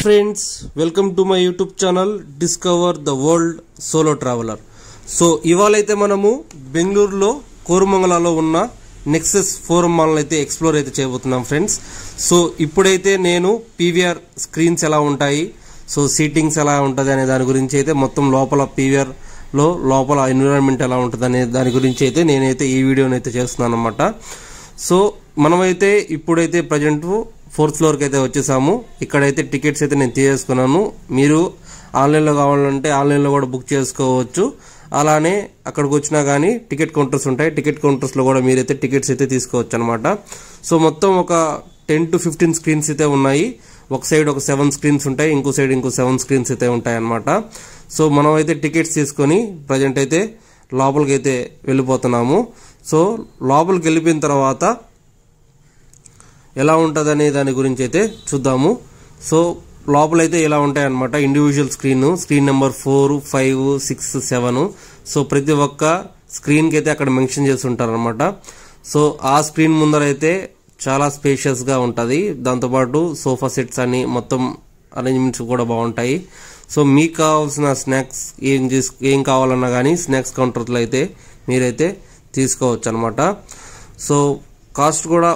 Friends, welcome to my YouTube channel discover the world solo traveller. So ఇవాళ అయితే మనము బెంగళూరులో కోరమంగళలో ఉన్న నెక్సస్ ఫోరం మాల్ అయితే ఎక్స్ప్లోర్ అయితే చేయబోతున్నాం ఫ్రెండ్స్. సో ఇప్పుడైతే నేను పీవీఆర్ స్క్రీన్స్ ఎలా ఉంటాయి, సో సీటింగ్స్ ఎలా ఉంటుంది అనే దాని గురించి అయితే మొత్తం లోపల పీవీఆర్ లో లోపల ఎన్విరాన్మెంట్ ఎలా ఉంటుంది అనే దాని గురించి అయితే నేనైతే ఈ వీడియోని అయితే చేస్తున్నాను అనమాట. సో మనమైతే ఇప్పుడైతే ప్రజెంట్ 4th ఫ్లోర్కి అయితే వచ్చేసాము. ఇక్కడైతే టికెట్స్ అయితే నేను తీసేసుకున్నాను. మీరు ఆన్లైన్లో కావాలంటే ఆన్లైన్లో కూడా బుక్ చేసుకోవచ్చు. అలానే అక్కడికి వచ్చినా కానీ టికెట్ కౌంటర్స్ ఉంటాయి. టికెట్ కౌంటర్స్లో కూడా మీరైతే టికెట్స్ అయితే తీసుకోవచ్చు అనమాట. సో మొత్తం ఒక 10 to 15 స్క్రీన్స్ అయితే ఉన్నాయి. ఒక సైడ్ ఒక 7 స్క్రీన్స్ ఉంటాయి, ఇంకో సైడ్ ఇంకో 7 స్క్రీన్స్ అయితే ఉంటాయి అనమాట. సో మనం అయితే టికెట్స్ తీసుకొని ప్రజెంట్ అయితే లోపలికి అయితే వెళ్ళిపోతున్నాము. సో లోపలికి వెళ్ళిపోయిన తర్వాత ఎలా ఉంటుందనే దాని గురించి అయితే చూద్దాము. సో లోపలైతే ఇలా ఉంటాయన్నమాట. Individual screen number 4, 5, 6, 7. సో ప్రతి ఒక్క స్క్రీన్కి అయితే అక్కడ మెన్షన్ చేసి ఉంటారు అనమాట. సో ఆ స్క్రీన్ ముందర అయితే చాలా స్పేషియస్గా ఉంటుంది. దాంతోపాటు సోఫా సెట్స్ అని మొత్తం అరేంజ్మెంట్స్ కూడా బాగుంటాయి. సో మీకు కావాల్సిన స్నాక్స్ ఏం కావాలన్నా కానీ స్నాక్స్ కౌంటర్లో అయితే మీరైతే తీసుకోవచ్చు అనమాట. సో కాస్ట్ కూడా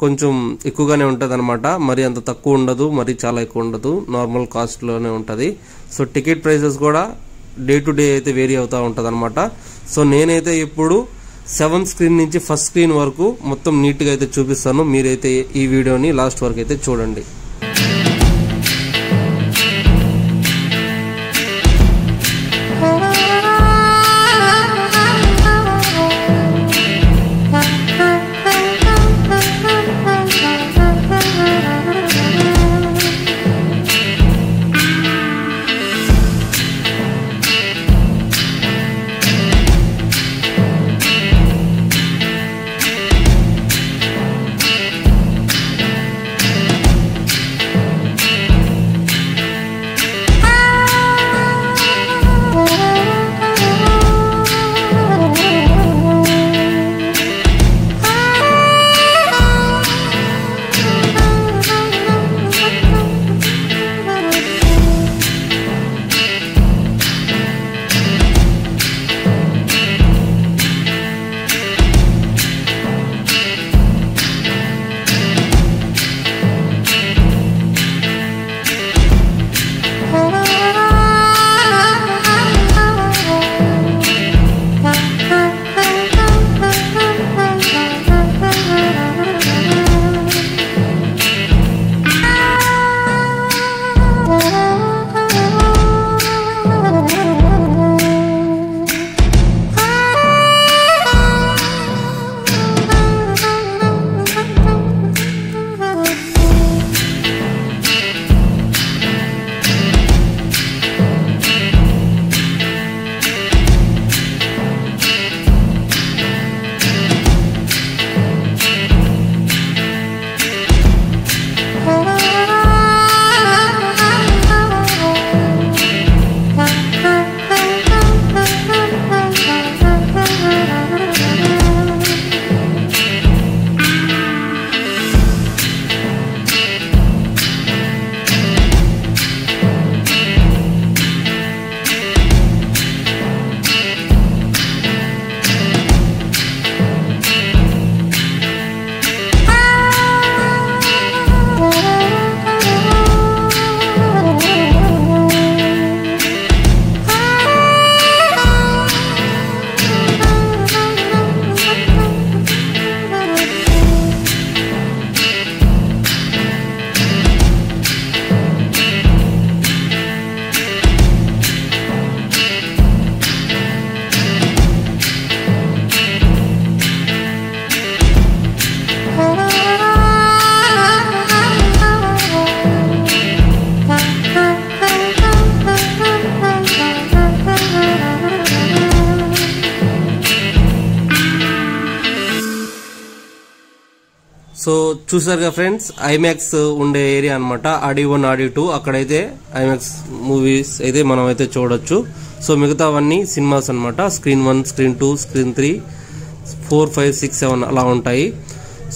కొంచెం ఎక్కువగానే ఉంటుంది అనమాట. మరి అంత తక్కువ ఉండదు, మరి చాలా ఎక్కువ ఉండదు, నార్మల్ కాస్ట్లోనే ఉంటుంది. సో టికెట్ ప్రైసెస్ కూడా డే టు డే అయితే వేరీ అవుతూ ఉంటుంది అనమాట. సో నేనైతే ఇప్పుడు 7th స్క్రీన్ నుంచి 1st స్క్రీన్ వరకు మొత్తం నీట్గా అయితే చూపిస్తాను. మీరైతే ఈ వీడియోని లాస్ట్ వరకు అయితే చూడండి. సో చూసారుగా ఫ్రెండ్స్, ఐమాక్స్ ఉండే ఏరియా అనమాట. ఆడి1, ఆడి2 అక్కడైతే ఐమాక్స్ మూవీస్ అయితే మనం అయితే చూడొచ్చు. సో మిగతావన్నీ సినిమాస్ అనమాట. స్క్రీన్ 1, స్క్రీన్ 2, స్క్రీన్ 3, 4, 5, 6, 7 అలా ఉంటాయి.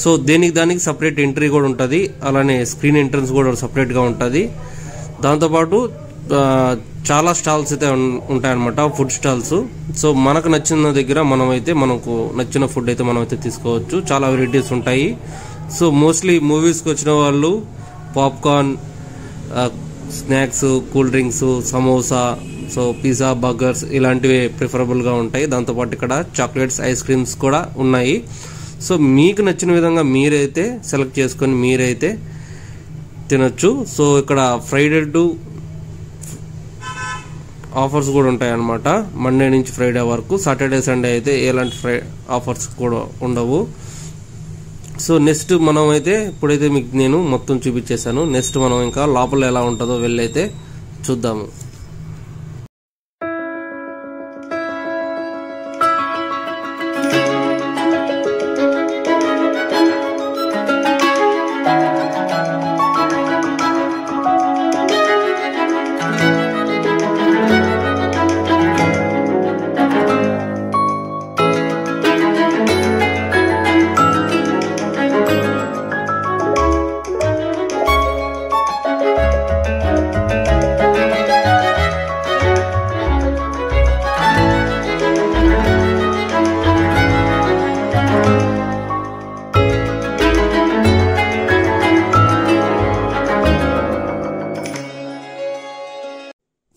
సో దానికి సపరేట్ ఎంట్రీ కూడా ఉంటుంది. అలానే స్క్రీన్ ఎంట్రన్స్ కూడా సపరేట్గా ఉంటుంది. దాంతోపాటు చాలా స్టాల్స్ అయితే ఉంటాయన్నమాట, ఫుడ్ స్టాల్స్. సో మనకు నచ్చిన దగ్గర మనకు నచ్చిన ఫుడ్ అయితే మనం అయితే తీసుకోవచ్చు. చాలా వెరైటీస్ ఉంటాయి. సో మోస్ట్లీ మూవీస్కి వచ్చిన వాళ్ళు popcorn, snacks, cool drinks, samosa, so pizza, burgers ఇలాంటివి ప్రిఫరబుల్గా ఉంటాయి. దాంతోపాటు ఇక్కడ చాక్లెట్స్, ఐస్ క్రీమ్స్ కూడా ఉన్నాయి. సో మీకు నచ్చిన విధంగా మీరైతే సెలెక్ట్ చేసుకొని మీరైతే తినొచ్చు. సో ఇక్కడ ఫ్రైడే టు ఆఫర్స్ కూడా ఉంటాయి అన్నమాట, మండే నుంచి ఫ్రైడే వరకు. సాటర్డే, సండే అయితే ఎలాంటి ఆఫర్స్ కూడా ఉండవు. సో నెక్స్ట్ మనం అయితే ఇప్పుడైతే మీకు నేను మొత్తం చూపించేశాను. నెక్స్ట్ మనం ఇంకా లోపల ఎలా ఉంటుందో వెళ్ళైతే చూద్దాము.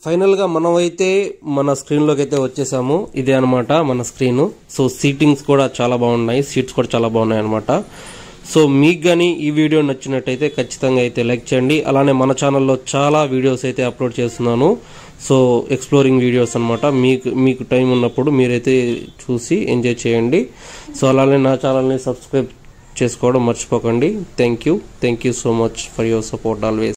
ఫైనల్ గా మనమైతే మన స్క్రీన్ లోకి అయితే వచ్చేసాము. ఇదే అనమాట మన స్క్రీన్. సో సీటింగ్స్ కూడా చాలా బాగున్నాయి, సీట్స్ కూడా చాలా బాగున్నాయి అనమాట. సో మీకు కానీ ఈ వీడియో నచ్చినట్టయితే ఖచ్చితంగా అయితే లైక్ చేయండి. అలానే మన ఛానల్లో చాలా వీడియోస్ అయితే అప్లోడ్ చేస్తున్నాను. సో ఎక్స్ప్లోరింగ్ వీడియోస్ అనమాట. మీకు టైం ఉన్నప్పుడు మీరైతే చూసి ఎంజాయ్ చేయండి. సో అలానే నా ఛానల్ని సబ్స్క్రైబ్ చేసుకోవడం మర్చిపోకండి. Thank you so much for your support always.